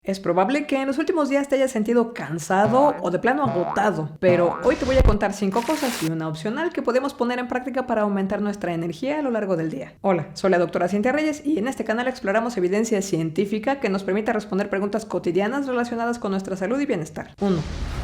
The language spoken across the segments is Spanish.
Es probable que en los últimos días te hayas sentido cansado o de plano agotado, pero hoy te voy a contar 5 cosas y una opcional que podemos poner en práctica para aumentar nuestra energía a lo largo del día. Hola, soy la doctora Cintia Reyes y en este canal exploramos evidencia científica que nos permite responder preguntas cotidianas relacionadas con nuestra salud y bienestar. 1.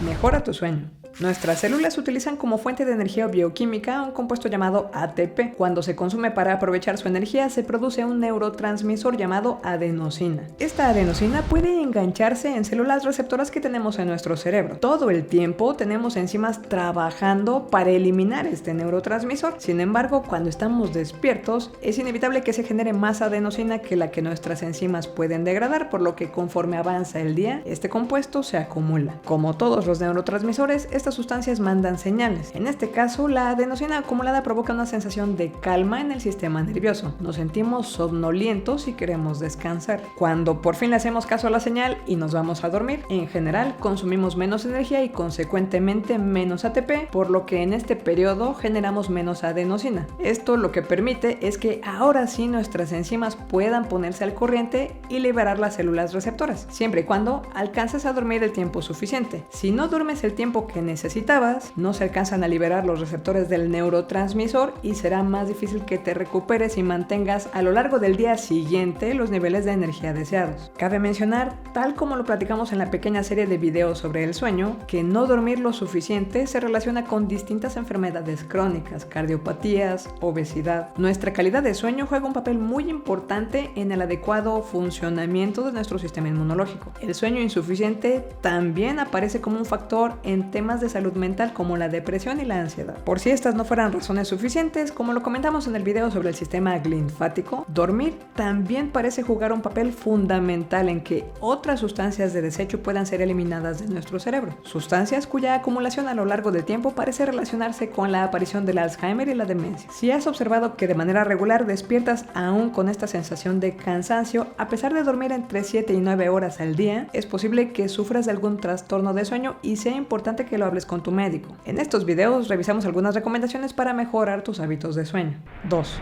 Mejora tu sueño. Nuestras células utilizan como fuente de energía bioquímica un compuesto llamado ATP. Cuando se consume para aprovechar su energía, se produce un neurotransmisor llamado adenosina. Esta adenosina puede engancharse en células receptoras que tenemos en nuestro cerebro. Todo el tiempo tenemos enzimas trabajando para eliminar este neurotransmisor. Sin embargo, cuando estamos despiertos, es inevitable que se genere más adenosina que la que nuestras enzimas pueden degradar, por lo que conforme avanza el día, este compuesto se acumula. Como todos los neurotransmisores, estas sustancias mandan señales. En este caso, la adenosina acumulada provoca una sensación de calma en el sistema nervioso. Nos sentimos somnolientos y queremos descansar. Cuando por fin le hacemos caso a la señal y nos vamos a dormir, en general consumimos menos energía y consecuentemente menos ATP, por lo que en este periodo generamos menos adenosina. Esto lo que permite es que ahora sí nuestras enzimas puedan ponerse al corriente y liberar las células receptoras, siempre y cuando alcances a dormir el tiempo suficiente. Si no duermes el tiempo que necesitabas, no se alcanzan a liberar los receptores del neurotransmisor y será más difícil que te recuperes y mantengas a lo largo del día siguiente los niveles de energía deseados. Cabe mencionar, tal como lo platicamos en la pequeña serie de videos sobre el sueño, que no dormir lo suficiente se relaciona con distintas enfermedades crónicas, cardiopatías, obesidad. Nuestra calidad de sueño juega un papel muy importante en el adecuado funcionamiento de nuestro sistema inmunológico. El sueño insuficiente también aparece como un factor en temas de salud mental como la depresión y la ansiedad. Por si estas no fueran razones suficientes, como lo comentamos en el video sobre el sistema linfático, dormir también parece jugar un papel fundamental en que otras sustancias de desecho puedan ser eliminadas de nuestro cerebro. Sustancias cuya acumulación a lo largo del tiempo parece relacionarse con la aparición del Alzheimer y la demencia. Si has observado que de manera regular despiertas aún con esta sensación de cansancio, a pesar de dormir entre 7 y 9 horas al día, es posible que sufras de algún trastorno de sueño y sea importante que lo hables con tu médico. En estos videos revisamos algunas recomendaciones para mejorar tus hábitos de sueño. 2.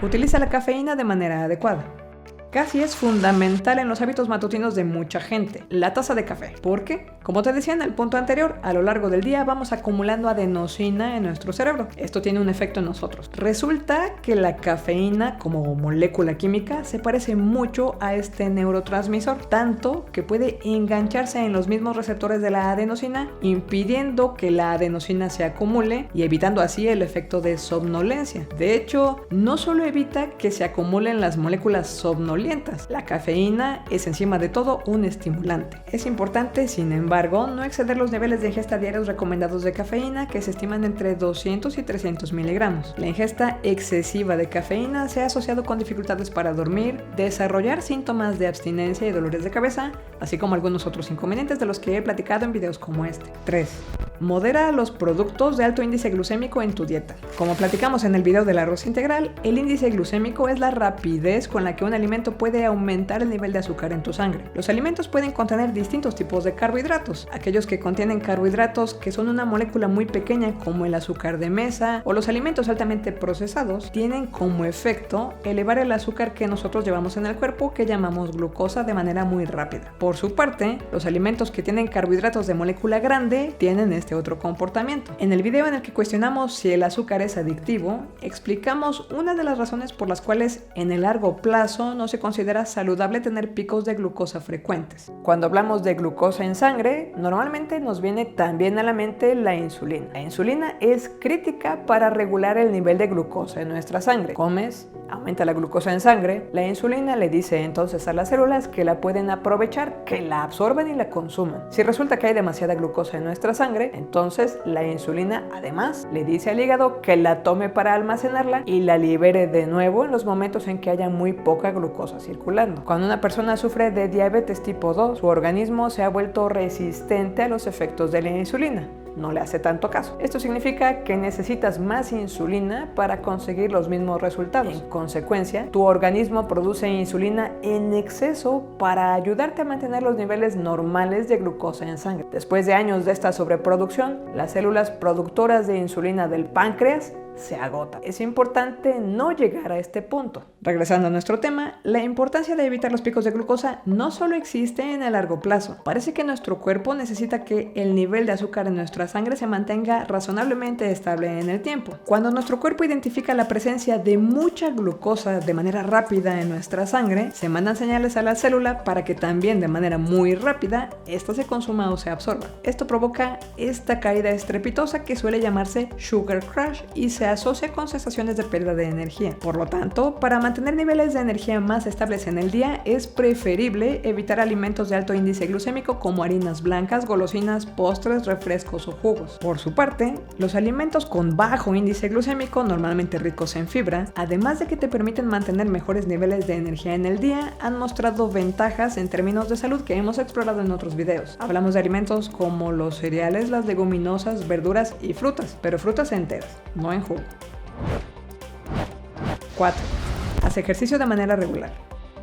Utiliza la cafeína de manera adecuada. Casi es fundamental en los hábitos matutinos de mucha gente, la taza de café. ¿Por qué? Como te decía en el punto anterior, a lo largo del día vamos acumulando adenosina en nuestro cerebro. Esto tiene un efecto en nosotros. Resulta que la cafeína, como molécula química, se parece mucho a este neurotransmisor, tanto que puede engancharse en los mismos receptores de la adenosina, impidiendo que la adenosina se acumule y evitando así el efecto de somnolencia. De hecho, no solo evita que se acumulen las moléculas somnolientas, la cafeína es encima de todo un estimulante. Es importante, sin embargo, no exceder los niveles de ingesta diarios recomendados de cafeína, que se estiman entre 200 y 300 miligramos. La ingesta excesiva de cafeína se ha asociado con dificultades para dormir, desarrollar síntomas de abstinencia y dolores de cabeza, así como algunos otros inconvenientes de los que he platicado en videos como este. 3. Modera los productos de alto índice glucémico en tu dieta. Como platicamos en el video del arroz integral, el índice glucémico es la rapidez con la que un alimento puede aumentar el nivel de azúcar en tu sangre. Los alimentos pueden contener distintos tipos de carbohidratos, aquellos que contienen carbohidratos que son una molécula muy pequeña como el azúcar de mesa o los alimentos altamente procesados tienen como efecto elevar el azúcar que nosotros llevamos en el cuerpo, que llamamos glucosa, de manera muy rápida. Por su parte, los alimentos que tienen carbohidratos de molécula grande tienen este otro comportamiento. En el video en el que cuestionamos si el azúcar es adictivo, explicamos una de las razones por las cuales en el largo plazo no se considera saludable tener picos de glucosa frecuentes. Cuando hablamos de glucosa en sangre, normalmente nos viene también a la mente la insulina. La insulina es crítica para regular el nivel de glucosa en nuestra sangre. Comes, aumenta la glucosa en sangre, la insulina le dice entonces a las células que la pueden aprovechar, que la absorben y la consuman. Si resulta que hay demasiada glucosa en nuestra sangre, entonces la insulina además le dice al hígado que la tome para almacenarla y la libere de nuevo en los momentos en que haya muy poca glucosa circulando. Cuando una persona sufre de diabetes tipo 2, su organismo se ha vuelto resistente a los efectos de la insulina. No le hace tanto caso. Esto significa que necesitas más insulina para conseguir los mismos resultados. En consecuencia, tu organismo produce insulina en exceso para ayudarte a mantener los niveles normales de glucosa en sangre. Después de años de esta sobreproducción, las células productoras de insulina del páncreas se agota. Es importante no llegar a este punto. Regresando a nuestro tema, la importancia de evitar los picos de glucosa no solo existe en el largo plazo. Parece que nuestro cuerpo necesita que el nivel de azúcar en nuestra sangre se mantenga razonablemente estable en el tiempo. Cuando nuestro cuerpo identifica la presencia de mucha glucosa de manera rápida en nuestra sangre, se mandan señales a la célula para que también de manera muy rápida esta se consuma o se absorba. Esto provoca esta caída estrepitosa que suele llamarse sugar crash y se asocia con sensaciones de pérdida de energía. Por lo tanto, para mantener niveles de energía más estables en el día, es preferible evitar alimentos de alto índice glucémico como harinas blancas, golosinas, postres, refrescos o jugos. Por su parte, los alimentos con bajo índice glucémico, normalmente ricos en fibra, además de que te permiten mantener mejores niveles de energía en el día, han mostrado ventajas en términos de salud que hemos explorado en otros videos. Hablamos de alimentos como los cereales, las leguminosas, verduras y frutas, pero frutas enteras, no en jugo. 4. Haz ejercicio de manera regular.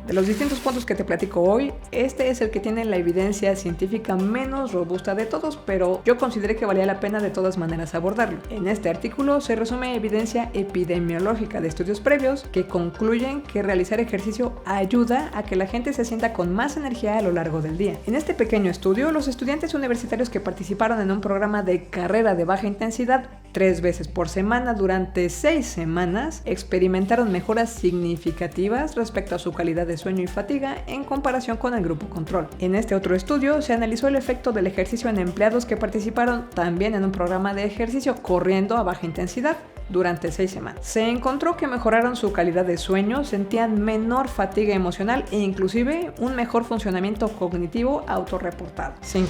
De los distintos puntos que te platico hoy, este es el que tiene la evidencia científica menos robusta de todos, pero yo consideré que valía la pena de todas maneras abordarlo. En este artículo se resume evidencia epidemiológica de estudios previos que concluyen que realizar ejercicio ayuda a que la gente se sienta con más energía a lo largo del día. En este pequeño estudio, los estudiantes universitarios que participaron en un programa de carrera de baja intensidad 3 veces por semana durante 6 semanas experimentaron mejoras significativas respecto a su calidad de sueño y fatiga en comparación con el grupo control. En este otro estudio se analizó el efecto del ejercicio en empleados que participaron también en un programa de ejercicio corriendo a baja intensidad durante 6 semanas. Se encontró que mejoraron su calidad de sueño, sentían menor fatiga emocional e inclusive un mejor funcionamiento cognitivo autorreportado. 5.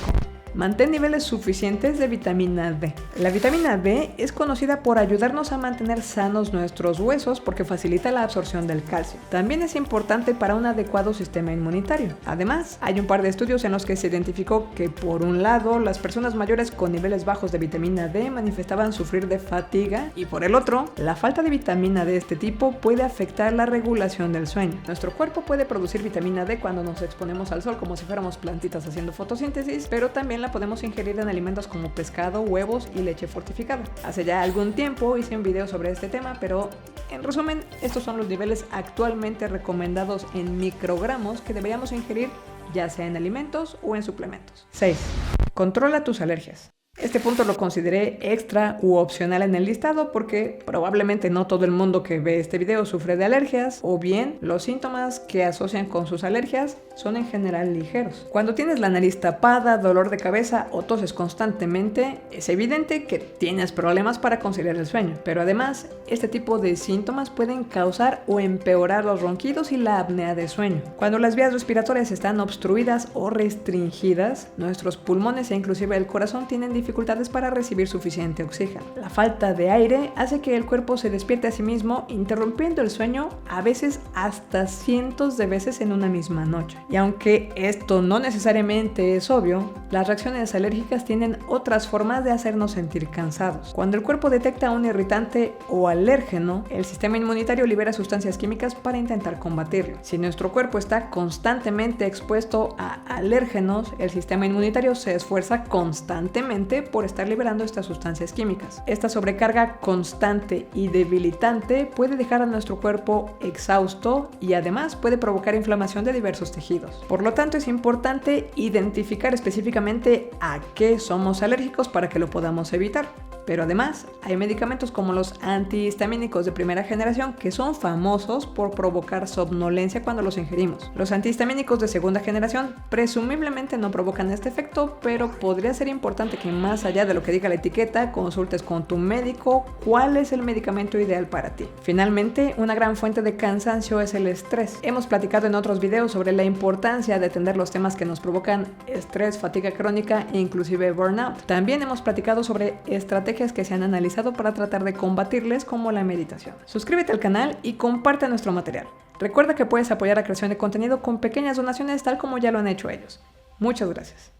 Mantén niveles suficientes de vitamina D. La vitamina D es conocida por ayudarnos a mantener sanos nuestros huesos porque facilita la absorción del calcio. También es importante para un adecuado sistema inmunitario. Además, hay un par de estudios en los que se identificó que, por un lado, las personas mayores con niveles bajos de vitamina D manifestaban sufrir de fatiga y, por el otro, la falta de vitamina de este tipo puede afectar la regulación del sueño. Nuestro cuerpo puede producir vitamina D cuando nos exponemos al sol como si fuéramos plantitas haciendo fotosíntesis, pero también la podemos ingerir en alimentos como pescado, huevos y leche fortificada. Hace ya algún tiempo hice un video sobre este tema, pero en resumen, estos son los niveles actualmente recomendados en microgramos que deberíamos ingerir ya sea en alimentos o en suplementos. 6. Controla tus alergias. Este punto lo consideré extra u opcional en el listado porque probablemente no todo el mundo que ve este video sufre de alergias, o bien los síntomas que asocian con sus alergias son en general ligeros. Cuando tienes la nariz tapada, dolor de cabeza o toses constantemente, es evidente que tienes problemas para conciliar el sueño, pero además este tipo de síntomas pueden causar o empeorar los ronquidos y la apnea de sueño. Cuando las vías respiratorias están obstruidas o restringidas, nuestros pulmones e inclusive el corazón tienen dificultades para recibir suficiente oxígeno. La falta de aire hace que el cuerpo se despierte a sí mismo, interrumpiendo el sueño a veces hasta cientos de veces en una misma noche. Y aunque esto no necesariamente es obvio, las reacciones alérgicas tienen otras formas de hacernos sentir cansados. Cuando el cuerpo detecta un irritante o alérgeno, el sistema inmunitario libera sustancias químicas para intentar combatirlo. Si nuestro cuerpo está constantemente expuesto a alérgenos, el sistema inmunitario se esfuerza constantemente por estar liberando estas sustancias químicas. Esta sobrecarga constante y debilitante puede dejar a nuestro cuerpo exhausto y además puede provocar inflamación de diversos tejidos. Por lo tanto, es importante identificar específicamente a qué somos alérgicos para que lo podamos evitar. Pero además, hay medicamentos como los antihistamínicos de primera generación que son famosos por provocar somnolencia cuando los ingerimos. Los antihistamínicos de segunda generación presumiblemente no provocan este efecto, pero podría ser importante que más allá de lo que diga la etiqueta, consultes con tu médico cuál es el medicamento ideal para ti. Finalmente, una gran fuente de cansancio es el estrés. Hemos platicado en otros videos sobre la importancia de atender los temas que nos provocan estrés, fatiga crónica e inclusive burnout. También hemos platicado sobre estrategias que se han analizado para tratar de combatirles, como la meditación. Suscríbete al canal y comparte nuestro material. Recuerda que puedes apoyar la creación de contenido con pequeñas donaciones tal como ya lo han hecho ellos. Muchas gracias.